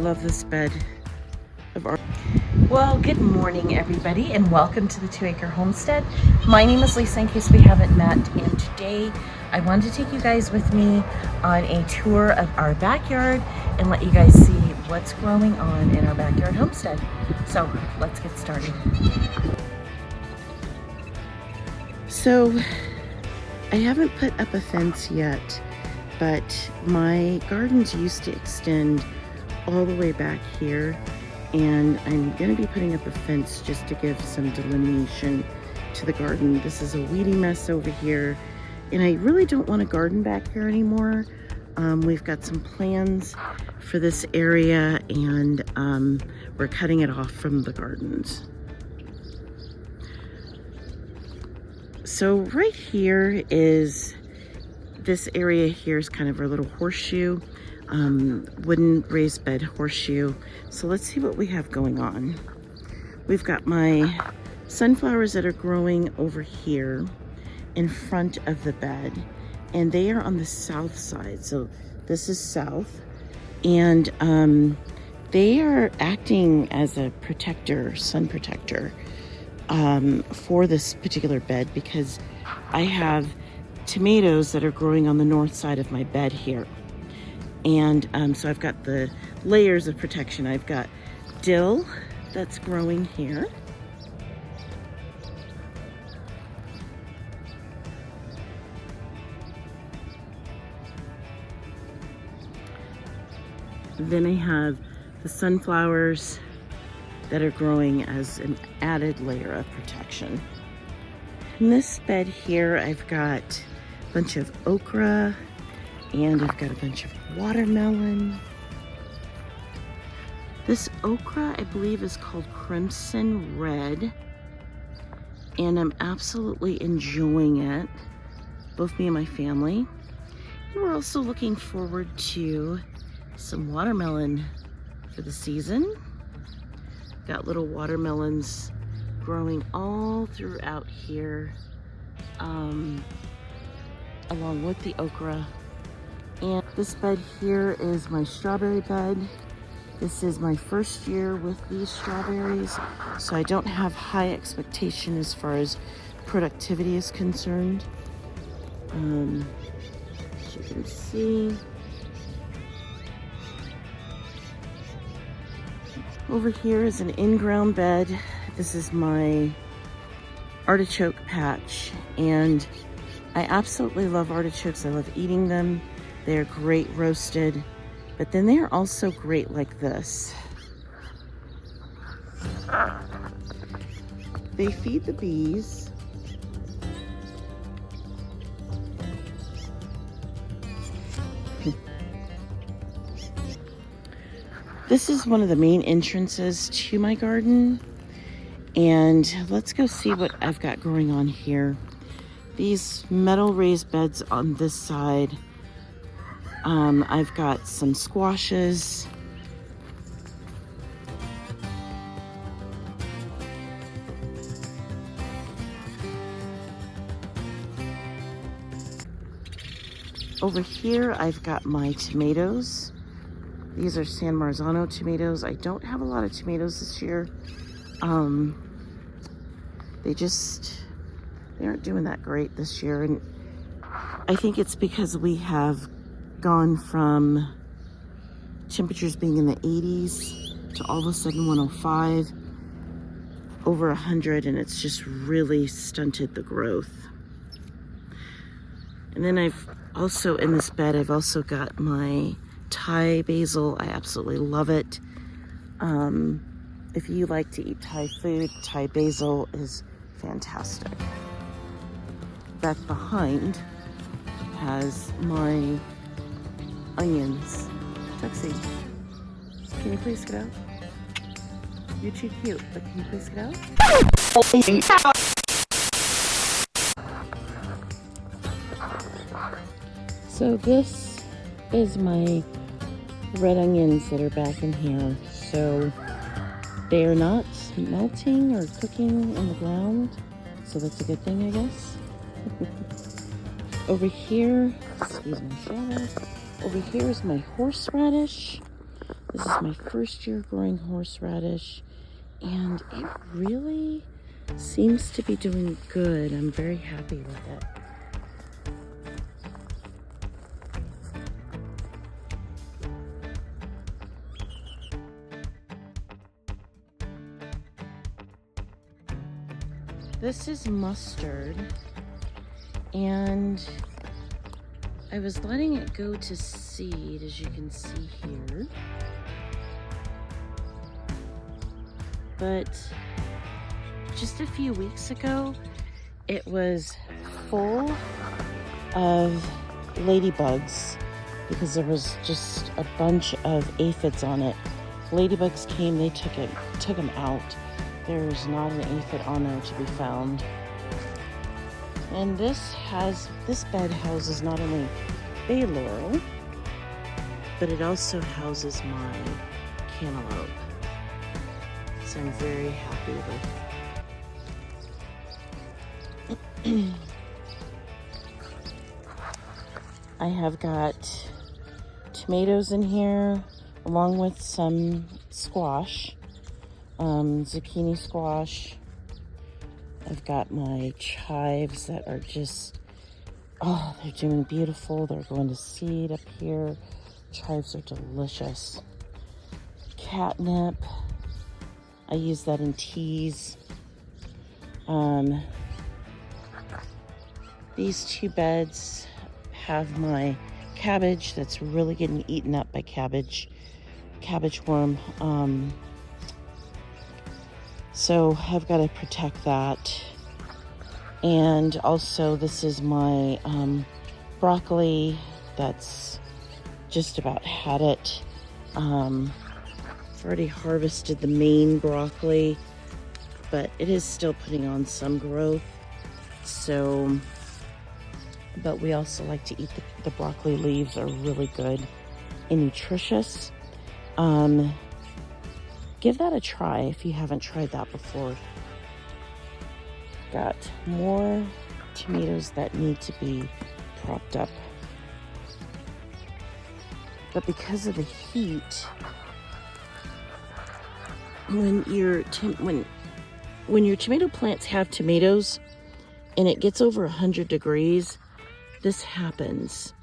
love this bed of art. Well, good morning everybody and welcome to the 2-Acre Homestead. My name is Lisa in case we haven't met, and today I wanted to take you guys with me on a tour of our backyard and let you guys see what's growing on in our backyard homestead. So let's get started. So I haven't put up a fence yet, but my gardens used to extend all the way back here, and I'm going to be putting up a fence just to give some delineation to the garden. This is a weedy mess over here, and I really don't want to garden back here anymore. We've got some plans for this area, and we're cutting it off from the gardens. So right here is, this area here is kind of our little horseshoe, wooden raised bed horseshoe. So let's see what we have going on. We've got my sunflowers that are growing over here in front of the bed, and they are on the south side. So this is south, and they are acting as a protector, sun protector, for this particular bed, because I have tomatoes that are growing on the north side of my bed here. And so I've got the layers of protection. I've got dill that's growing here. Then I have the sunflowers that are growing as an added layer of protection. In this bed here, I've got a bunch of okra, and I've got a bunch of watermelon. This okra, I believe, is called Crimson Red, and I'm absolutely enjoying it, both me and my family. And we're also looking forward to some watermelon for the season. Got little watermelons growing all throughout here, along with the okra. And this bed here is my strawberry bed. This is my first year with these strawberries, so I don't have high expectation as far as productivity is concerned. As you can see, over here is an in-ground bed. This is my artichoke patch, and I absolutely love artichokes. I love eating them. They're great roasted, but then they are also great like this. They feed the bees. This is one of the main entrances to my garden, and let's go see what I've got growing on here. These metal raised beds on this side. I've got some squashes. Over here, I've got my tomatoes. These are San Marzano tomatoes. I don't have a lot of tomatoes this year. They aren't doing that great this year, and I think it's because we have gone from temperatures being in the 80s to all of a sudden 105, over 100, and it's just really stunted the growth. And then I've also, in this bed, I've also got my Thai basil. I absolutely love it. If you like to eat Thai food, Thai basil is fantastic. Back behind has my onions. Tuxie, can you please get out? You're too cute, but can you please get out? So this is my red onions that are back in here. So they are not melting or cooking in the ground, so that's a good thing, I guess. Over here, excuse my shadow, over here is my horseradish. This is my first year growing horseradish, and it really seems to be doing good. I'm very happy with it. This is mustard, and I was letting it go to seed, as you can see here. But just a few weeks ago, it was full of ladybugs because there was just a bunch of aphids on it. Ladybugs came, they took them out. There's not an aphid on there to be found. And this bed houses not only bay laurel, but it also houses my cantaloupe. So I'm very happy with. I have got tomatoes in here, along with some squash. Zucchini squash. I've got my chives that are just, oh, they're doing beautiful. They're going to seed up here. Chives are delicious. Catnip. I use that in teas. These two beds have my cabbage that's really getting eaten up by cabbage worm. So I've got to protect that. And also this is my broccoli that's just about had it. I've already harvested the main broccoli, but it is still putting on some growth. So, but we also like to eat the broccoli leaves, are really good and nutritious. Give that a try if you haven't tried that before. Got more tomatoes that need to be propped up. But because of the heat, when your tomato plants have tomatoes and it gets over 100 degrees, this happens.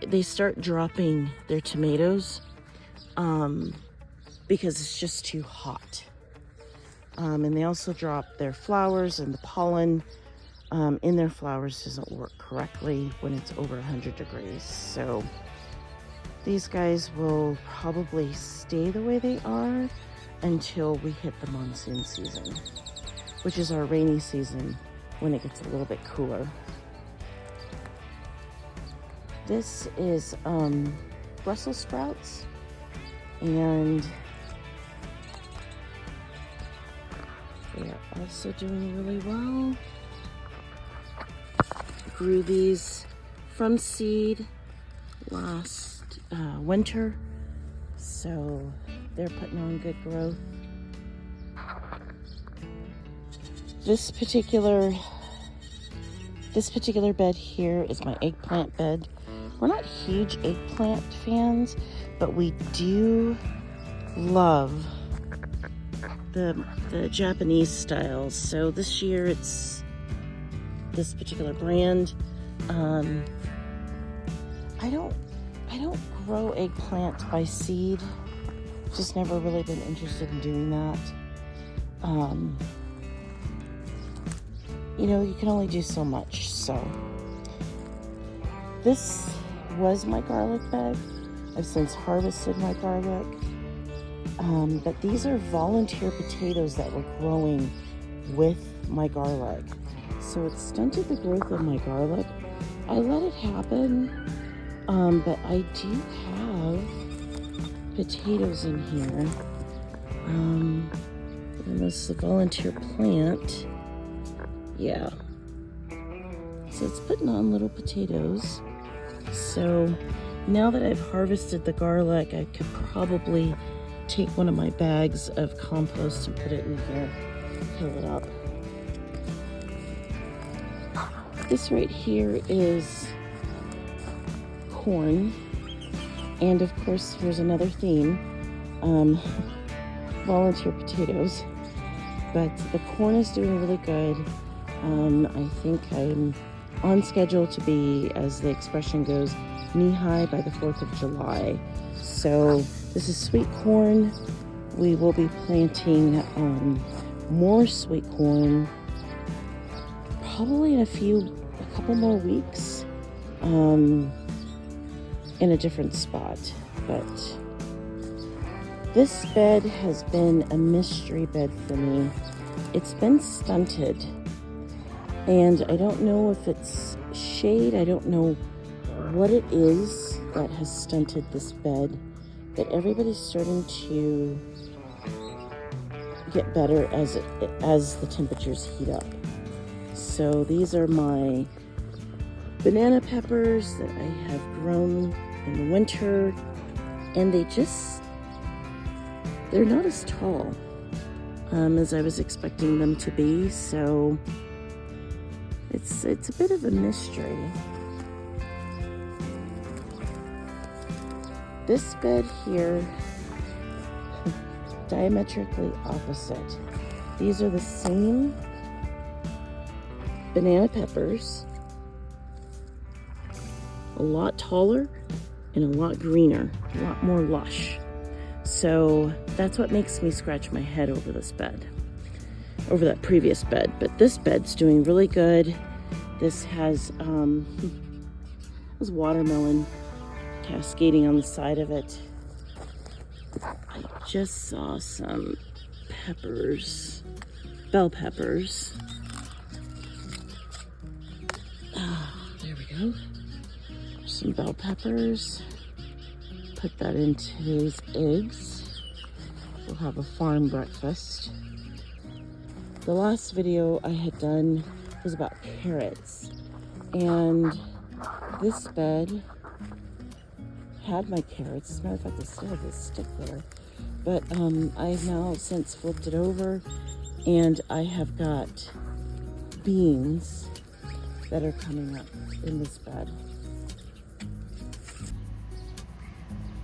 They start dropping their tomatoes because it's just too hot. And they also drop their flowers, and the pollen in their flowers doesn't work correctly when it's over 100 degrees. So these guys will probably stay the way they are until we hit the monsoon season, which is our rainy season when it gets a little bit cooler. This is Brussels sprouts, and they are also doing really well. Grew these from seed last winter, so they're putting on good growth. This particular bed here is my eggplant bed. We're not huge eggplant fans, but we do love the Japanese styles. So this year it's this particular brand. I don't grow eggplant by seed. Just never really been interested in doing that. You know, you can only do so much. So this was my garlic bed. I've since harvested my garlic. But these are volunteer potatoes that were growing with my garlic. So it stunted the growth of my garlic. I let it happen, but I do have potatoes in here. And this is a volunteer plant. Yeah. So it's putting on little potatoes. So now that I've harvested the garlic, I could probably take one of my bags of compost and put it in here, fill it up. This right here is corn, and of course here's another theme. volunteer potatoes, but the corn is doing really good. I think I'm on schedule to be, as the expression goes, knee-high by the 4th of July. So this is sweet corn. We will be planting more sweet corn probably in a couple more weeks in a different spot. But this bed has been a mystery bed for me. It's been stunted, and I don't know if it's shade. I don't know what it is that has stunted this bed, but everybody's starting to get better as the temperatures heat up. So these are my banana peppers that I have grown in the winter, and they're not as tall as I was expecting them to be, so it's a bit of a mystery. This bed here, diametrically opposite. These are the same banana peppers, a lot taller and a lot greener, a lot more lush. So that's what makes me scratch my head over this bed, over that previous bed. But this bed's doing really good. This has watermelon cascading on the side of it. I just saw some peppers, bell peppers. There we go. Some bell peppers. Put that in today's eggs. We'll have a farm breakfast. The last video I had done was about carrots, and this bed had my carrots. As a matter of fact, I still have this stick there. But I've now since flipped it over, and I have got beans that are coming up in this bed.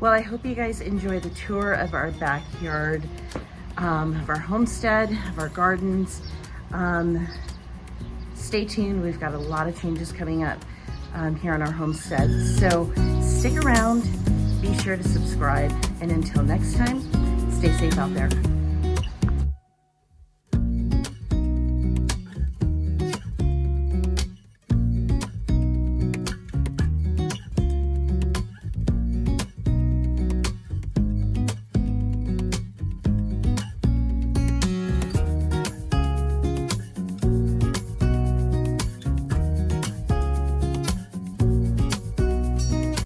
Well, I hope you guys enjoy the tour of our backyard, of our homestead, of our gardens. Stay tuned, we've got a lot of changes coming up here on our homestead. So stick around, be sure to subscribe, and until next time, stay safe out there.